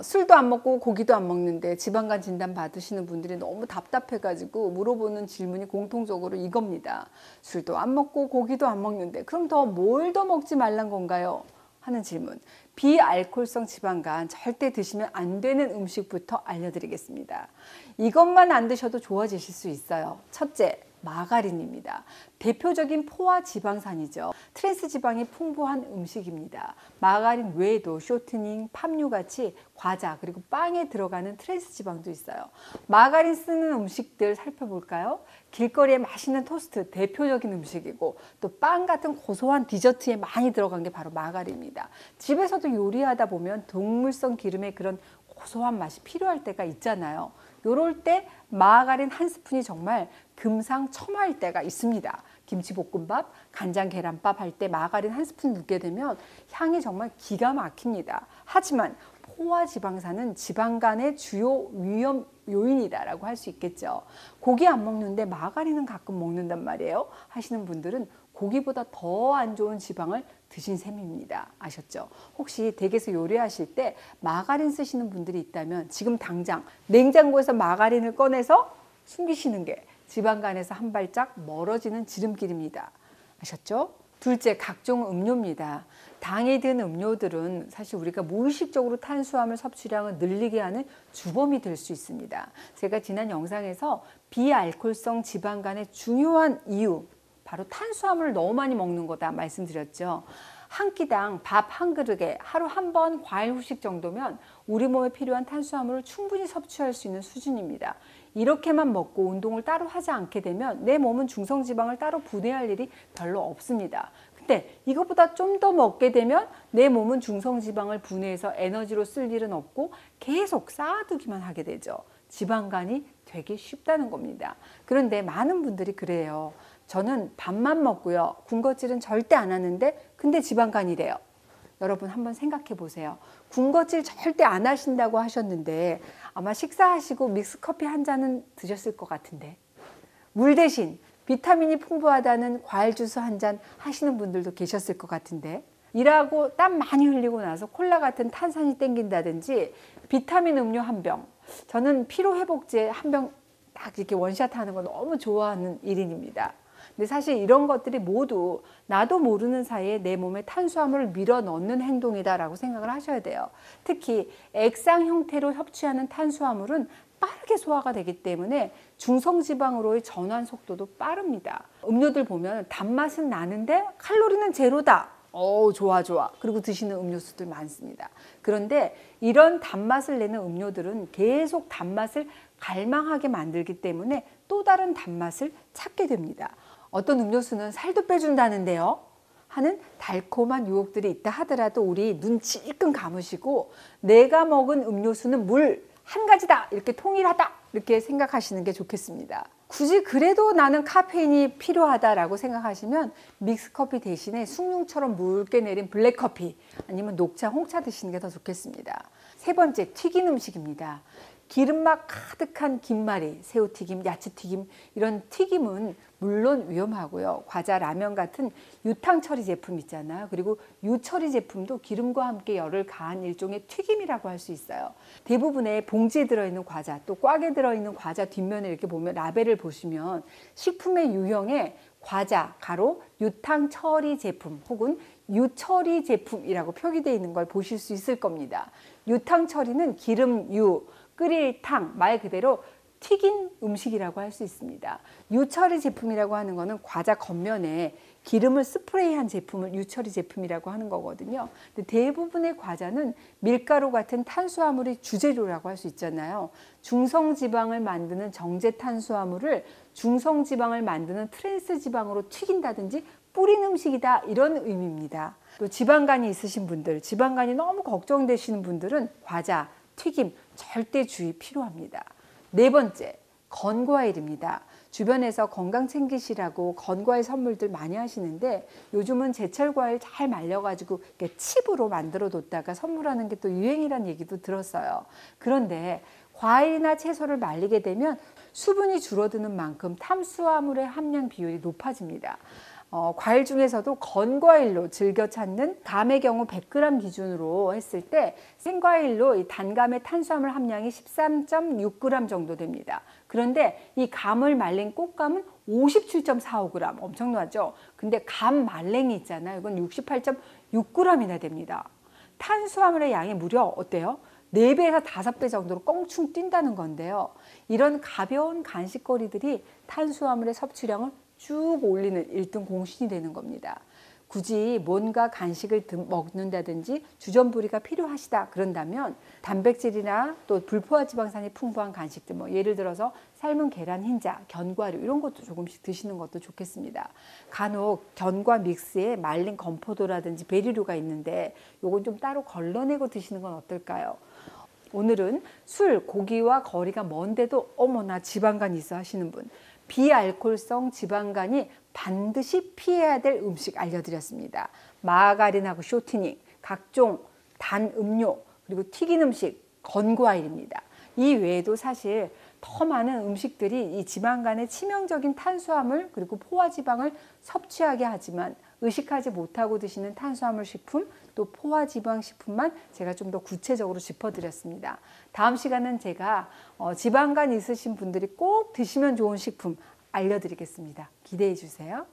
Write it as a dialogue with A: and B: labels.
A: 술도 안 먹고 고기도 안 먹는데 지방간 진단 받으시는 분들이 너무 답답해가지고 물어보는 질문이 공통적으로 이겁니다. 술도 안 먹고 고기도 안 먹는데 그럼 뭘 더 먹지 말란 건가요? 하는 질문. 비알코올성 지방간 절대 드시면 안 되는 음식부터 알려드리겠습니다. 이것만 안 드셔도 좋아지실 수 있어요. 첫째, 마가린입니다. 대표적인 포화 지방산이죠. 트랜스 지방이 풍부한 음식입니다. 마가린 외에도 쇼트닝, 팜유 같이 과자 그리고 빵에 들어가는 트랜스 지방도 있어요. 마가린 쓰는 음식들 살펴볼까요? 길거리에 맛있는 토스트 대표적인 음식이고 또 빵 같은 고소한 디저트에 많이 들어간 게 바로 마가린입니다. 집에서도 요리하다 보면 동물성 기름의 그런 고소한 맛이 필요할 때가 있잖아요. 요럴 때 마가린 한 스푼이 정말 금상첨화일 때가 있습니다. 김치볶음밥, 간장 계란밥 할 때 마가린 한 스푼 넣게 되면 향이 정말 기가 막힙니다. 하지만 포화 지방산은 지방간의 주요 위험 요인이다라고 할 수 있겠죠. 고기 안 먹는데 마가린은 가끔 먹는단 말이에요 하시는 분들은 고기보다 더 안 좋은 지방을 드신 셈입니다. 아셨죠? 혹시 댁에서 요리하실 때 마가린 쓰시는 분들이 있다면 지금 당장 냉장고에서 마가린을 꺼내서 숨기시는 게 지방간에서 한 발짝 멀어지는 지름길입니다. 아셨죠? 둘째, 각종 음료입니다. 당이 든 음료들은 사실 우리가 무의식적으로 탄수화물 섭취량을 늘리게 하는 주범이 될 수 있습니다. 제가 지난 영상에서 비알코올성 지방간의 중요한 이유, 바로 탄수화물을 너무 많이 먹는 거다 말씀드렸죠. 한 끼당 밥 한 그릇에 하루 한 번 과일 후식 정도면 우리 몸에 필요한 탄수화물을 충분히 섭취할 수 있는 수준입니다. 이렇게만 먹고 운동을 따로 하지 않게 되면 내 몸은 중성지방을 따로 분해할 일이 별로 없습니다. 근데 이것보다 좀 더 먹게 되면 내 몸은 중성지방을 분해해서 에너지로 쓸 일은 없고 계속 쌓아두기만 하게 되죠. 지방간이 되기 쉽다는 겁니다. 그런데 많은 분들이 그래요. 저는 밥만 먹고요. 군것질은 절대 안 하는데 근데 지방간이래요. 여러분 한번 생각해 보세요. 군것질 절대 안 하신다고 하셨는데 아마 식사하시고 믹스커피 한 잔은 드셨을 것 같은데 물 대신 비타민이 풍부하다는 과일 주스 한 잔 하시는 분들도 계셨을 것 같은데 일하고 땀 많이 흘리고 나서 콜라 같은 탄산이 땡긴다든지 비타민 음료 한 병, 저는 피로회복제 한 병 딱 이렇게 원샷 하는 거 너무 좋아하는 일인입니다. 근데 사실 이런 것들이 모두 나도 모르는 사이에 내 몸에 탄수화물을 밀어 넣는 행동이다라고 생각을 하셔야 돼요. 특히 액상 형태로 섭취하는 탄수화물은 빠르게 소화가 되기 때문에 중성지방으로의 전환 속도도 빠릅니다. 음료들 보면 단맛은 나는데 칼로리는 제로다. 좋아. 그리고 드시는 음료수들 많습니다. 그런데 이런 단맛을 내는 음료들은 계속 단맛을 갈망하게 만들기 때문에 또 다른 단맛을 찾게 됩니다. 어떤 음료수는 살도 빼준다는데요 하는 달콤한 유혹들이 있다 하더라도 우리 눈 찔끔 감으시고 내가 먹은 음료수는 물 한 가지다 이렇게 통일하다 이렇게 생각하시는 게 좋겠습니다. 굳이 그래도 나는 카페인이 필요하다라고 생각하시면 믹스커피 대신에 숭늉처럼 묽게 내린 블랙커피 아니면 녹차, 홍차 드시는 게 더 좋겠습니다. 세 번째, 튀긴 음식입니다. 기름맛 가득한 김말이, 새우튀김, 야채튀김 이런 튀김은 물론 위험하고요. 과자, 라면 같은 유탕 처리 제품 있잖아요. 그리고 유처리 제품도 기름과 함께 열을 가한 일종의 튀김이라고 할 수 있어요. 대부분의 봉지에 들어있는 과자, 또 꽉에 들어있는 과자 뒷면에 이렇게 보면 라벨을 보시면 식품의 유형에 과자, 가로, 유탕 처리 제품 혹은 유처리 제품이라고 표기되어 있는 걸 보실 수 있을 겁니다. 유탕 처리는 기름, 끓일 탕, 말 그대로 튀긴 음식이라고 할 수 있습니다. 유처리 제품이라고 하는 것은 과자 겉면에 기름을 스프레이한 제품을 유처리 제품이라고 하는 거거든요. 근데 대부분의 과자는 밀가루 같은 탄수화물이 주재료라고 할 수 있잖아요. 중성지방을 만드는 정제 탄수화물을 중성지방을 만드는 트랜스 지방으로 튀긴다든지 뿌린 음식이다 이런 의미입니다. 또 지방간이 있으신 분들, 지방간이 너무 걱정되시는 분들은 과자, 튀김 절대 주의 필요합니다. 네 번째, 건과일입니다. 주변에서 건강 챙기시라고 건과일 선물들 많이 하시는데 요즘은 제철 과일 잘 말려가지고 칩으로 만들어 뒀다가 선물하는 게 또 유행이란 얘기도 들었어요. 그런데 과일이나 채소를 말리게 되면 수분이 줄어드는 만큼 탄수화물의 함량 비율이 높아집니다. 과일 중에서도 건과일로 즐겨 찾는 감의 경우 100g 기준으로 했을 때 생과일로 이 단감의 탄수화물 함량이 13.6g 정도 됩니다. 그런데 이 감을 말린 꽃감은 57.45g, 엄청나죠? 근데 감 말랭이 있잖아요. 이건 68.6g이나 됩니다. 탄수화물의 양이 무려 어때요? 4배에서 5배 정도로 껑충 뛴다는 건데요. 이런 가벼운 간식거리들이 탄수화물의 섭취량을 쭉 올리는 1등 공신이 되는 겁니다. 굳이 뭔가 간식을 먹는다든지 주전부리가 필요하시다 그런다면 단백질이나 또 불포화 지방산이 풍부한 간식들, 예를 들어서 삶은 계란 흰자, 견과류 이런 것도 조금씩 드시는 것도 좋겠습니다. 간혹 견과 믹스에 말린 건포도라든지 베리류가 있는데 요건 좀 따로 걸러내고 드시는 건 어떨까요? 오늘은 술, 고기와 거리가 먼데도 어머나 지방간이 있어 하시는 분, 비알코올성 지방간이 반드시 피해야 될 음식 알려드렸습니다. 마가린하고 쇼트닝, 각종 단 음료, 그리고 튀긴 음식, 건과일입니다. 이 외에도 사실 더 많은 음식들이 이 지방간의 치명적인 탄수화물 그리고 포화지방을 섭취하게 하지만 의식하지 못하고 드시는 탄수화물 식품 또 포화지방 식품만 제가 좀 더 구체적으로 짚어드렸습니다. 다음 시간은 제가 지방간 있으신 분들이 꼭 드시면 좋은 식품 알려드리겠습니다. 기대해 주세요.